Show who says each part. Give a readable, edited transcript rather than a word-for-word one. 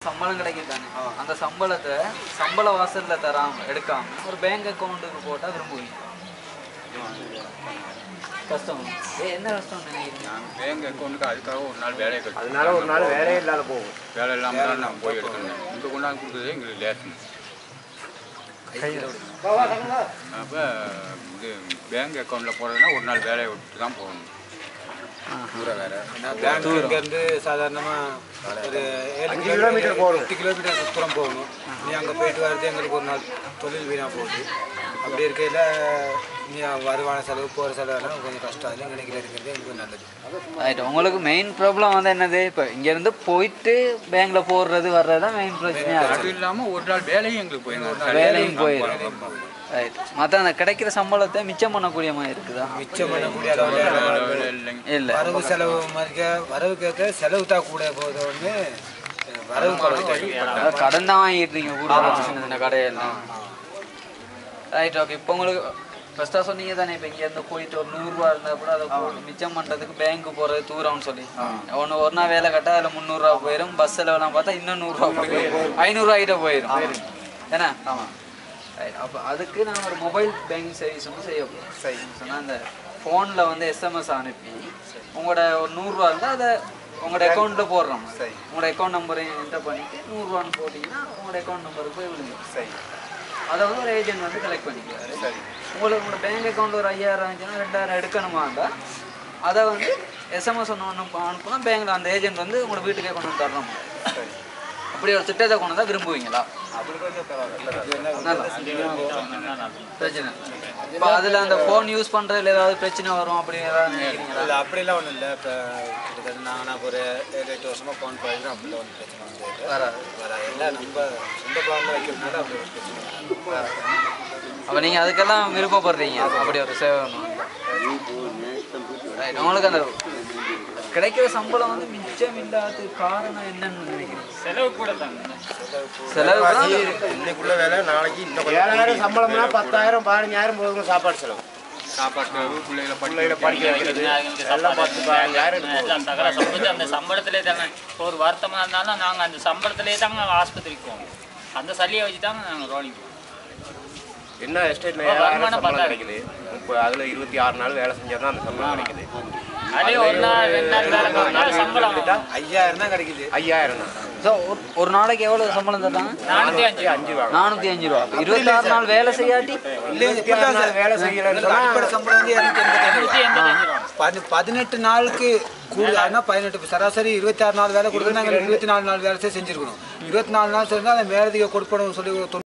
Speaker 1: சம்பளம் கிடைக்குதானே அந்த சம்பளத்தை சம்பள வாசல்ல தராம எடுக்காம ஒரு பேங்க் அக்கௌண்ட்டுக்கு போட்டால் விரும்புவீங்க கஷ்டம் என்ன கஷ்டம் நினைக்கிறீங்க
Speaker 2: பேங்க் அக்கௌண்ட்டுக்கு அதுக்காக ஒரு நாள் வேலையை கட்டணும்
Speaker 3: அதனால ஒரு நாள் வேலையே இல்லாத போகும்
Speaker 2: வேலை இல்லாமல் தான் நான் போய் எடுக்கணும் இங்கே கொண்டாந்து கொடுத்ததே எங்களுக்கு லேட்டு அப்போ இது பேங்க் அக்கௌண்ட்டில் போகிறதுனா ஒரு நாள் வேலையை விட்டு தான் போகணும்
Speaker 4: தூரம் வேறு பேங்க் இங்கேருந்து சாதாரணமாக ஒரு 7 கிலோமீட்டர் போகணும் 8 கிலோமீட்டர் தூரம் போகணும் நீ அங்கே போயிட்டு வர்றது எங்களுக்கு ஒரு நாள் தொழில் வீணாக போகுது அப்படி இருக்கையில் நீ வருமான செலவு போகிற செலவெல்லாம் கொஞ்சம் கஷ்டம் இல்லை நினைக்கிற இருக்கிறது எங்களுக்கு நல்லது
Speaker 1: ரைட் உங்களுக்கு மெயின் ப்ராப்ளம் வந்து என்னது இப்போ இங்கேருந்து போயிட்டு பேங்க்ல போடுறது வர்றது தான் மெயின் பிரச்சனையாக
Speaker 2: அது இல்லாமல் ஒரு நாள் வேலையும் எங்களுக்கு போயிடும்
Speaker 1: வேலையும் போயிடும் ரைட் மற்ற அந்த கிடைக்கிற சம்பளத்தை மிச்சம் பண்ணக்கூடிய மாதிரி இருக்குதா
Speaker 4: மிச்சம் பண்ணக்கூடிய
Speaker 1: இல்லை
Speaker 4: வரவு செலவு மாதிரி வரவுக்கு செலவு தான் கூட போகுது ஒன்று வரவு
Speaker 1: கடன் தான் வாங்கிட்டுருங்க கூட சின்ன சின்ன கடையெல்லாம் ரைட் ஓகே இப்போ உங்களுக்கு ஃபஸ்ட்டாக சொன்னீங்க தானே இப்போ இங்கேருந்து போயிட்டு ஒரு 100 ரூபா இருந்தால் கூட அதை மிச்சம் பண்ணுறதுக்கு பேங்க்கு போகிறது தூரம்னு சொல்லி ஒரு நாள் வேலை கட்டால் அதில் 300 ரூபா போயிடும் பஸ் செலவெல்லாம் பார்த்தா இன்னும் 100 ரூபா போயிடும் 500 ரூபாய்கிட்ட போயிடும் ஏன்னா ஆமாம் ரைட் அப்போ அதுக்கு நான் ஒரு மொபைல் பேங்கிங் சர்வீஸ் வந்து செய்ய போகிறோம் சரி சொன்னால் அந்த ஃபோனில் வந்து எஸ்எம்எஸ் அனுப்பி உங்களோட ஒரு 100 ரூபா இருந்தால் அதை உங்களோட அக்கௌண்ட்டில் போடுறோம் சரி உங்களோட அக்கௌண்ட் நம்பரையும் என்டர் பண்ணிவிட்டு 100 ரூபான்னு போட்டிங்கன்னா உங்களோட அக்கௌண்ட் நம்பருக்கு போய் விழுங்க சரி அதை வந்து ஒரு ஏஜென்ட் வந்து கலெக்ட் பண்ணிக்கிறாரு சரி உங்களுக்கு உங்களோட பேங்க் அக்கௌண்ட் ஒரு 5000 இருந்துச்சுன்னா 2000 எடுக்கணுமாண்டா அதை வந்து எஸ்எம்எஸ் ஒன்று அனுப்புனா பேங்க்கில் அந்த ஏஜென்ட் வந்து உங்களோட வீட்டுக்கே கொண்டு வந்து தரணும் சரி அப்படி ஒரு திட்டத்தை கொண்டு வந்தால் விரும்புவீங்களா
Speaker 4: அப்படி கொஞ்சம்
Speaker 1: பிரச்சனை இப்போ அதில் அந்த ஃபோன் யூஸ் பண்ணுறதுல ஏதாவது பிரச்சனை வரும் அப்படி ஏதாவது நினைக்கிறீங்களா
Speaker 4: இல்லை அப்படிலாம் ஒன்றும் இல்லை இப்போ கிட்டத்தட்ட நான் ஒரு 7-8 வருஷமாக ஃபோன் போயிருக்கேன் அப்படிலாம் ஒன்றும் பிரச்சனை வந்து
Speaker 1: வராது
Speaker 4: எல்லாம் நம்ம சொந்த பாம்பு வைக்கிறதுனால அப்படி ஒரு பிரச்சனை வராது
Speaker 1: அப்போ நீங்கள் அதுக்கெல்லாம் விருப்பப்படுறீங்க அப்படி ஒரு சேவை ரைட் உங்களுக்கு அந்த கிடைக்கிற சம்பளம் வந்து மிச்சம் இல்லாத காரணம் என்னன்னு நினைக்கிறீங்க
Speaker 5: செலவு கூட தாங்க
Speaker 1: செலவு
Speaker 3: இன்னைக்குள்ள வேலை நாளைக்கு இன்னும் 7000 சம்பளம்னா 10000 15000 போதும் சாப்பாடு செலவு
Speaker 2: சாப்பாட்டு பிள்ளைகளை
Speaker 3: படிக்க வைக்கிறது எல்லாம் 10-15000
Speaker 5: தகர சம்பளத்தை அந்த சம்பளத்திலே தாங்க ஒரு வருத்தமாக இருந்தாலும் நாங்கள் அந்த சம்பளத்திலே தாங்க ஆஸ்பத்திரிக்கு போவோம் அந்த சல்லியை வச்சு தாங்க நாங்கள் ரோலிங் போவோம்
Speaker 3: என்ன எஸ்டேட் 7000 சம்பளம் கிடைக்குது அதில் 26 நாள் வேலை செஞ்சால் தான் அந்த சம்பளம் கிடைக்குது
Speaker 5: அதே ஒரு நாள் 2 நாள் வேலை பண்ணாலும் சம்பளம்
Speaker 4: 5000 தான் கிடைக்குது
Speaker 3: 5000 தான்
Speaker 1: ஸோ ஒரு நாளைக்கு எவ்வளோ சம்பளம் தர்றாங்க
Speaker 3: 405 ரூபா
Speaker 1: 405 ரூபா 26 நாள் வேலை செய்யாட்டி
Speaker 3: 26 நாள் வேலை செய்யலைன்னு
Speaker 4: அடிப்படை சம்பளம் வந்து
Speaker 5: 285 ரூபா
Speaker 4: 18 நாளுக்கு கூடுதல்னா 18 சராசரி 26 நாள் வேலை கொடுத்தா 24 நாள் வேலை செஞ்சிருக்கணும் 24 நாள் செஞ்சால் அந்த மேலதிக கொடுப்பணும் சொல்லி